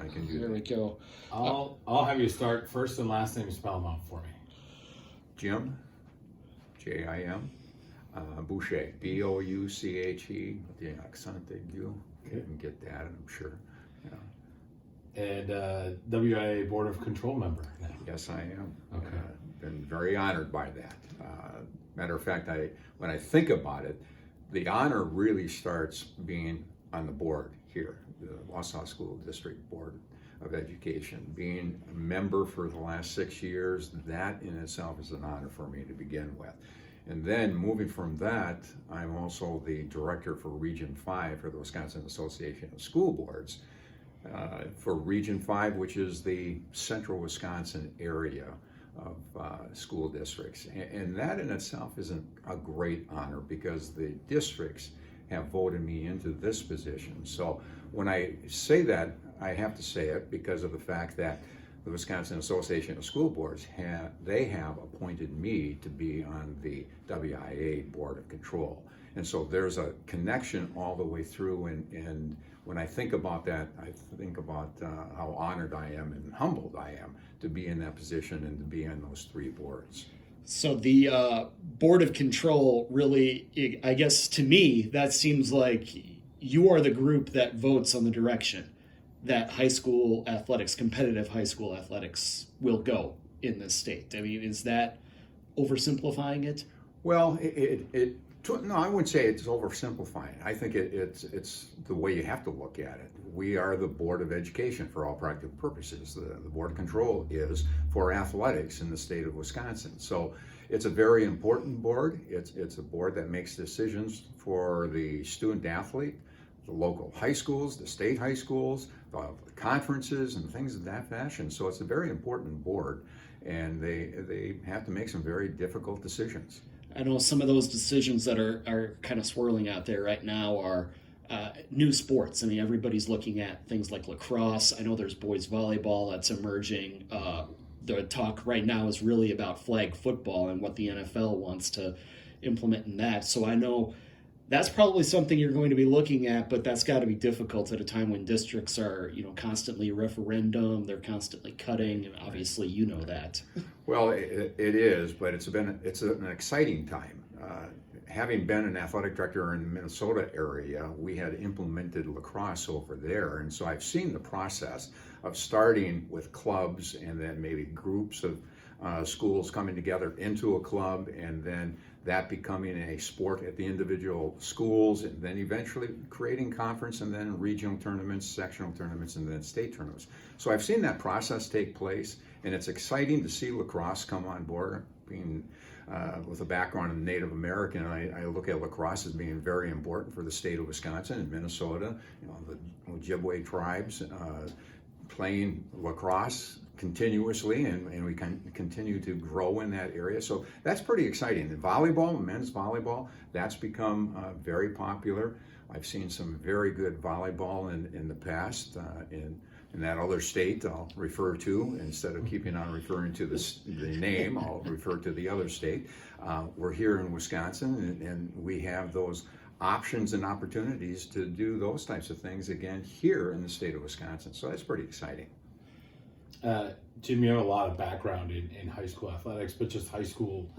I can do There that. we go. I'll have you start first and last name, spell them out for me. Jim, Jim, Bouché, Bouche, with the accent aigu. You can get that, I'm sure. Yeah. And WIAA Board of Control member now. Yes, I am. Okay. Been very honored by that. Matter of fact, when I think about it, the honor really starts being on the board here, the Wausau School District Board of Education. Being a member for the last 6 years, that in itself is an honor for me to begin with. And then moving from that, I'm also the director for Region 5 for the Wisconsin Association of School Boards. For Region 5, which is the central Wisconsin area of school districts. And that in itself is a great honor because the districts have voted me into this position. So when I say that, I have to say it because of the fact that the Wisconsin Association of School Boards have appointed me to be on the WIAA Board of Control. And so there's a connection all the way through, and when I think about that, I think about how honored I am and humbled I am to be in that position and to be on those three boards. So the Board of Control really, I guess to me, that seems like you are the group that votes on the direction that high school athletics, competitive high school athletics, will go in this state. I mean, is that oversimplifying it? Well, no, I wouldn't say it's oversimplifying. I think it's the way you have to look at it. We are the Board of Education for all practical purposes. The Board of Control is for athletics in the state of Wisconsin. So it's a very important board. It's a board that makes decisions for the student athlete, the local high schools, the state high schools, the conferences and things of that fashion. So it's a very important board, and they have to make some very difficult decisions. I know some of those decisions that are kind of swirling out there right now are new sports. I mean, everybody's looking at things like lacrosse. I know there's boys volleyball that's emerging. The talk right now is really about flag football and what the NFL wants to implement in that. So I know that's probably something you're going to be looking at, but that's got to be difficult at a time when districts are, constantly referendum, they're constantly cutting, and obviously you know that. Well, it is, but it's an exciting time. Having been an athletic director in the Minnesota area, we had implemented lacrosse over there, and so I've seen the process of starting with clubs and then maybe groups of schools coming together into a club, and then that becoming a sport at the individual schools, and then eventually creating conference and then regional tournaments, sectional tournaments, and then state tournaments. So I've seen that process take place, and it's exciting to see lacrosse come on board. Being with a background in Native American, I look at lacrosse as being very important for the state of Wisconsin and Minnesota. The Ojibwe tribes playing lacrosse continuously, and we can continue to grow in that area. So that's pretty exciting. And volleyball, men's volleyball, that's become very popular. I've seen some very good volleyball in the past in that other state I'll refer to. Instead of keeping on referring to the name, I'll refer to the other state. We're here in Wisconsin, and we have those options and opportunities to do those types of things again here in the state of Wisconsin. So that's pretty exciting. Jim, you have a lot of background in high school athletics, but just high school,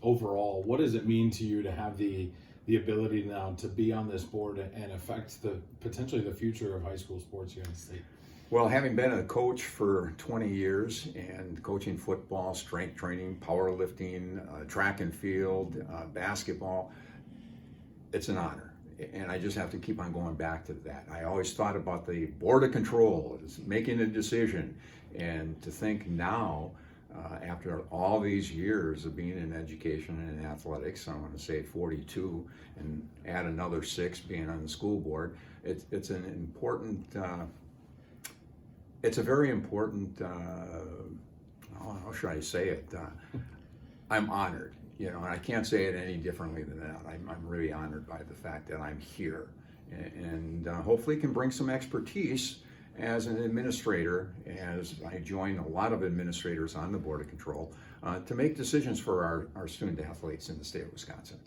overall, what does it mean to you to have the ability now to be on this board and affect potentially the future of high school sports here in the state? Well, having been a coach for 20 years and coaching football, strength training, powerlifting, track and field, basketball, it's an honor. And I just have to keep on going back to that. I always thought about the Board of Control as making a decision, and to think now, after all these years of being in education and athletics, I want to say 42, and add another 6 being on the school board, it's an important, it's a very important, how should I say it? I'm honored. And I can't say it any differently than that. I'm really honored by the fact that I'm here, and hopefully can bring some expertise as an administrator, as I join a lot of administrators on the Board of Control, to make decisions for our student athletes in the state of Wisconsin.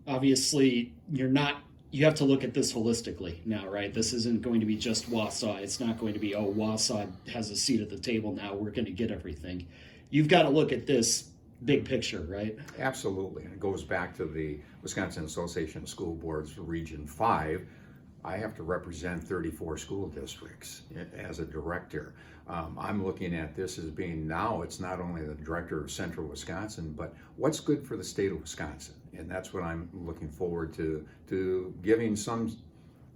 Obviously, you're not you have to look at this holistically now, right? This isn't going to be just Wausau. It's not going to be, oh, Wausau has a seat at the table now, we're going to get everything. You've got to look at this big picture, right? Absolutely. And it goes back to the Wisconsin Association of School Boards Region 5. I have to represent 34 school districts as a director. I'm looking at this as being now, it's not only the director of Central Wisconsin, but what's good for the state of Wisconsin. And that's what I'm looking forward to giving some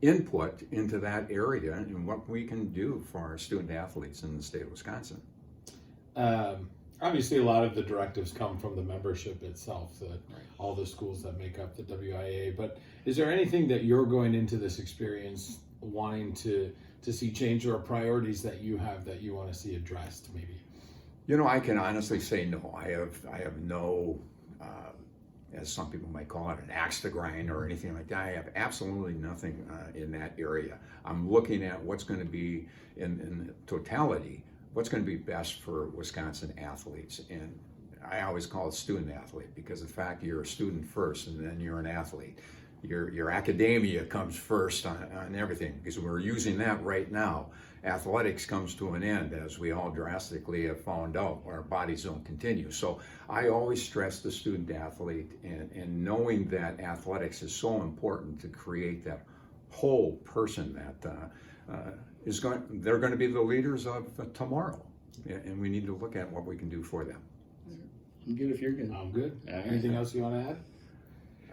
input into that area and what we can do for our student athletes in the state of Wisconsin. Obviously, a lot of the directives come from the membership itself, all the schools that make up the WIAA. But is there anything that you're going into this experience wanting to see change, or priorities that you have that you want to see addressed, maybe? You know, I can honestly say no. I have no, as some people might call it, an axe to grind or anything like that. I have absolutely nothing in that area. I'm looking at what's going to be in totality, what's going to be best for Wisconsin athletes. And I always call it student athlete, because the fact you're a student first and then you're an athlete. Your academia comes first on everything, because we're using that right now. Athletics comes to an end, as we all drastically have found out. Our bodies don't continue. So I always stress the student athlete, and knowing that athletics is so important to create that whole person that they're going to be the leaders of tomorrow. And we need to look at what we can do for them. I'm good if you're good. I'm good. All right. Anything else you want to add?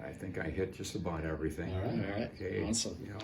I think I hit just about everything. All right. All right. Okay. Awesome. You know,